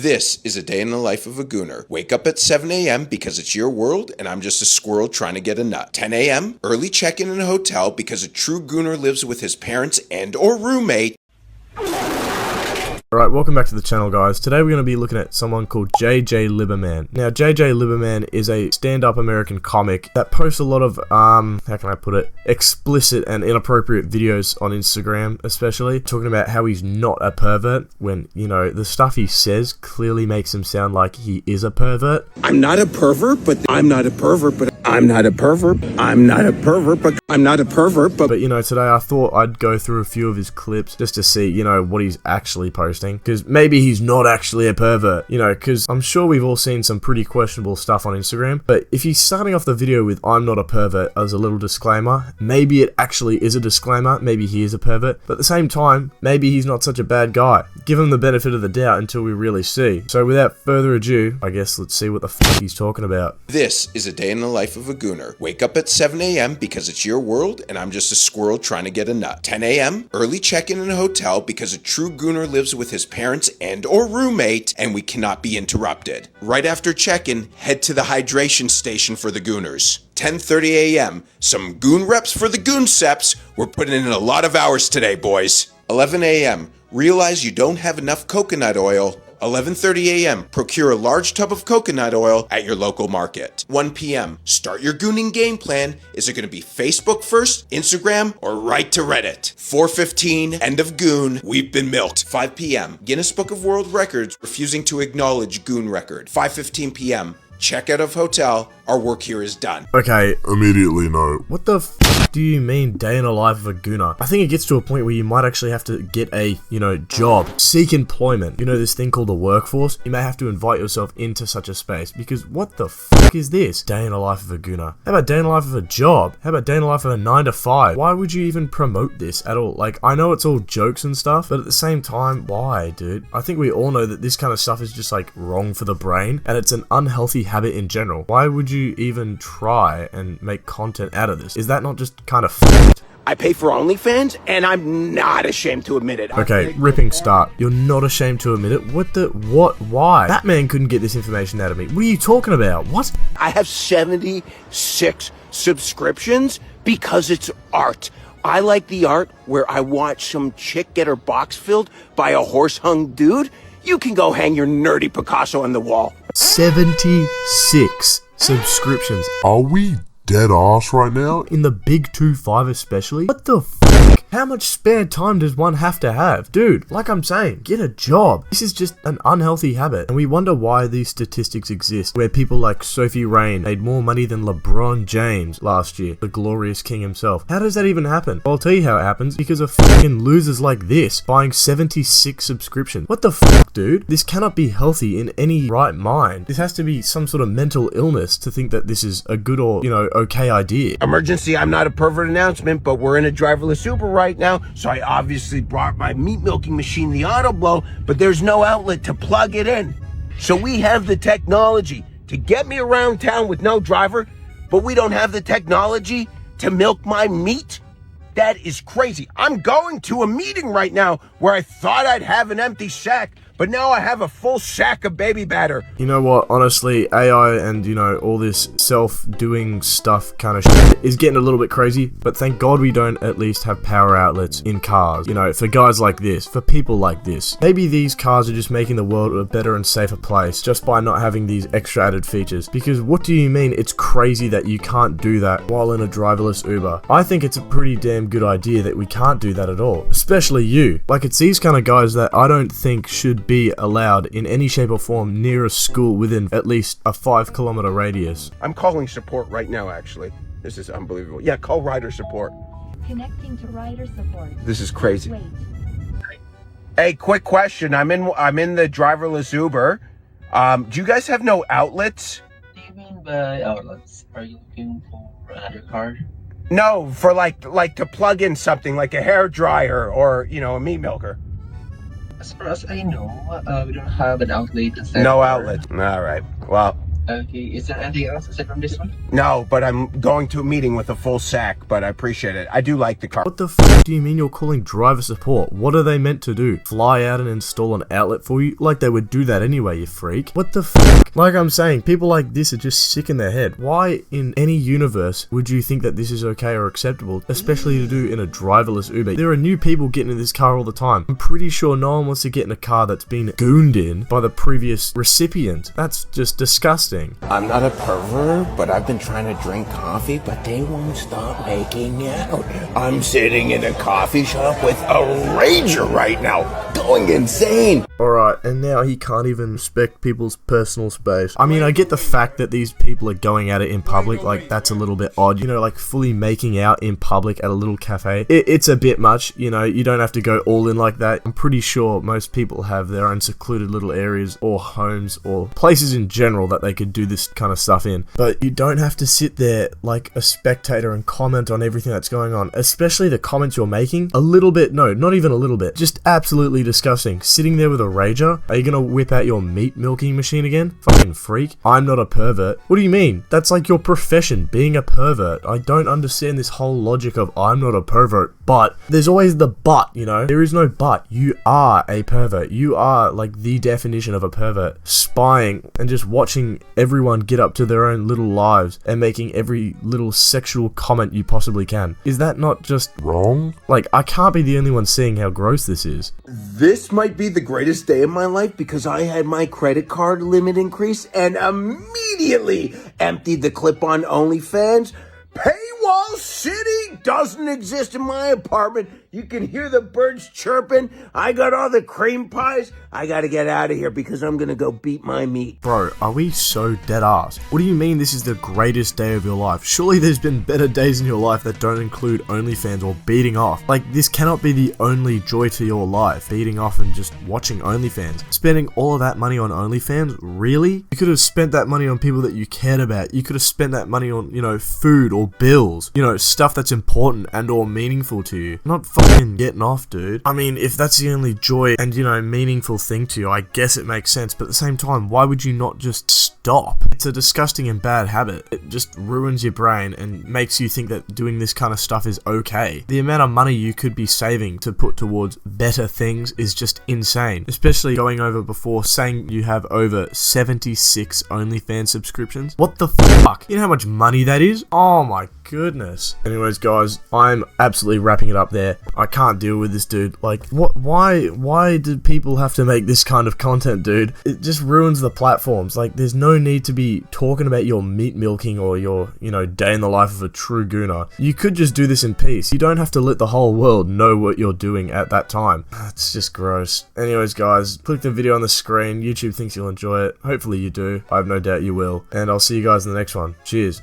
This is a day in the life of a gooner. Wake up at 7 a.m. because it's your world and I'm just a squirrel trying to get a nut. 10 a.m. early check-in in a hotel because a true gooner lives with his parents and or roommate. Alright, welcome back to the channel, guys. Today we're going to be looking at someone called JJ Lieberman. Now, JJ Lieberman is a stand-up American comic that posts a lot of, how can I put it, explicit and inappropriate videos on Instagram, especially, talking about how he's not a pervert, when, you know, the stuff he says clearly makes him sound like he is a pervert. I'm not a pervert, but I'm not a pervert, but I'm not a pervert. I'm not a pervert, but I'm not a pervert, but... But, you know, today I thought I'd go through a few of his clips just to see, you know, what he's actually posting. Because maybe he's not actually a pervert, you know, because I'm sure we've all seen some pretty questionable stuff on Instagram. But if he's starting off the video with "I'm not a pervert" as a little disclaimer, maybe it actually is a disclaimer. Maybe he is a pervert. But at the same time, maybe he's not such a bad guy. Give him the benefit of the doubt until we really see. So without further ado, I guess let's see what the fuck he's talking about. This is a day in the life of a gooner. Wake up at 7 a.m. because it's your world and I'm just a squirrel trying to get a nut. 10 a.m. early check-in in a hotel because a true gooner lives with his parents and or roommate and we cannot be interrupted. Right after check-in, head to the hydration station for the gooners. 10:30 a.m. Some goon reps for the goonseps. We're putting in a lot of hours today, boys. 11 a.m. Realize you don't have enough coconut oil. 11:30 a.m. Procure a large tub of coconut oil at your local market. 1 p.m. Start your gooning game plan. Is it going to be Facebook first, Instagram, or right to Reddit? 4:15. End of goon. We've been milked. 5 p.m. Guinness Book of World Records refusing to acknowledge goon record. 5:15 p.m. Check out of hotel. Our work here is done. Okay, Immediately no. what the f do you mean day in the life of a gooner? I think it gets to a point where you might actually have to get a, you know, job. Seek employment. You know this thing called the workforce? You may have to invite yourself into such a space because what the fuck is this? Day in the life of a gooner. How about day in the life of a job? How about day in the life of a 9 to 5? Why would you even promote this at all? Like, I know it's all jokes and stuff, but at the same time, why, dude? I think we all know that this kind of stuff is just like wrong for the brain and it's an unhealthy habit in general. Why would you even try and make content out of this? Is that not just kind of f***ed? I pay for OnlyFans, and I'm not ashamed to admit it. Okay, ripping start. You're not ashamed to admit it? Why? Batman couldn't get this information out of me. What are you talking about? What? I have 76 subscriptions because it's art. I like the art where I watch some chick get her box filled by a horse-hung dude. You can go hang your nerdy Picasso on the wall. 76 subscriptions. Are we dead ass right now? In the big 2.5 especially? What the fuck? How much spare time does one have to have? Dude, like I'm saying, get a job. This is just an unhealthy habit. And we wonder why these statistics exist, where people like Sophie Rain made more money than LeBron James last year, the glorious king himself. How does that even happen? Well, I'll tell you how it happens, because of fucking losers like this, buying 76 subscriptions. What the fuck, dude? This cannot be healthy in any right mind. This has to be some sort of mental illness to think that this is a good or, you know, okay idea. Emergency, I'm not a pervert announcement, but we're in a driverless Uber right now, so I obviously brought my meat milking machine, the Auto Blow, but there's no outlet to plug it in. So we have the technology to get me around town with no driver, but we don't have the technology to milk my meat? That is crazy. I'm going to a meeting right now where I thought I'd have an empty sack, but now I have a full sack of baby batter. You know what, honestly, AI and, you know, all this self-doing stuff kind of shit is getting a little bit crazy, but thank God we don't at least have power outlets in cars, you know, for guys like this, for people like this. Maybe these cars are just making the world a better and safer place just by not having these extra added features, because what do you mean it's crazy that you can't do that while in a driverless Uber? I think it's a pretty damn good idea that we can't do that at all, especially you. Like, it's these kind of guys that I don't think should be allowed in any shape or form near a school within at least a 5-kilometer radius. I'm calling support right now, actually. This is unbelievable. Yeah, call rider support. Connecting to rider support. This is crazy. Wait. Hey, quick question. I'm in the driverless Uber. Do you guys have no outlets? Do you mean by outlets? Are you looking for another car? No, for like to plug in something like a hair dryer or, you know, a meat milker. As far as I know, we don't have an outlet. No outlet. All right. Well, Okay, is there anything else aside from this one? No, but I'm going to a meeting with a full sack, but I appreciate it. I do like the car. What the f do you mean you're calling driver support? What are they meant to do? Fly out and install an outlet for you? Like they would do that anyway, you freak. What the f? Like I'm saying, people like this are just sick in their head. Why in any universe would you think that this is okay or acceptable, especially to do in a driverless Uber? There are new people getting in this car all the time. I'm pretty sure no one wants to get in a car that's been gooned in by the previous recipient. That's just disgusting. I'm not a pervert, but I've been trying to drink coffee, but they won't stop making out. I'm sitting in a coffee shop with a rager right now, going insane. Alright, and now he can't even respect people's personal space. I mean, I get the fact that these people are going at it in public, like, that's a little bit odd. You know, like, fully making out in public at a little cafe. It's a bit much, you know, you don't have to go all in like that. I'm pretty sure most people have their own secluded little areas or homes or places in general that they could do this kind of stuff in. But you don't have to sit there like a spectator and comment on everything that's going on, especially the comments you're making. A little bit, no, not even a little bit, just absolutely disgusting. Sitting there with a rager? Are you gonna whip out your meat milking machine again? Fucking freak. I'm not a pervert. What do you mean? That's like your profession, being a pervert. I don't understand this whole logic of I'm not a pervert, but there's always the but, you know? There is no but. You are a pervert. You are like the definition of a pervert. Spying and just watching everyone get up to their own little lives and making every little sexual comment you possibly can. Is that not just Wrong? like, I can't be the only one seeing how gross this is. This might be the greatest day of my life because I had my credit card limit increase and immediately emptied the clip on OnlyFans. Paywall City doesn't exist in my apartment. You can hear the birds chirping. I got all the cream pies. I gotta get out of here because I'm gonna go beat my meat. Bro, are we so dead ass? What do you mean this is the greatest day of your life? Surely there's been better days in your life that don't include OnlyFans or beating off. Like, this cannot be the only joy to your life, beating off and just watching OnlyFans. Spending all of that money on OnlyFans? Really? You could have spent that money on people that you cared about. You could have spent that money on, you know, food or bills. You know, stuff that's important and or meaningful to you. Not fucking getting off, dude. I mean, if that's the only joy and, you know, meaningful thing to you, I guess it makes sense, but at the same time, why would you not just stop? It's a disgusting and bad habit. It just ruins your brain and makes you think that doing this kind of stuff is okay. The amount of money you could be saving to put towards better things is just insane, especially going over before saying you have over 76 OnlyFans subscriptions. What the fuck? You know how much money that is? Oh my goodness. Anyways, guys, I'm absolutely wrapping it up there. I can't deal with this dude. Like, what? Why did people have to make this kind of content, dude? It just ruins the platforms. Like, there's no need to be talking about your meat milking or your, you know, day in the life of a true gooner. You could just do this in peace. You don't have to let the whole world know what you're doing at that time. It's just gross. Anyways, guys, click the video on the screen. YouTube thinks you'll enjoy it. Hopefully you do. I have no doubt you will. And I'll see you guys in the next one. Cheers.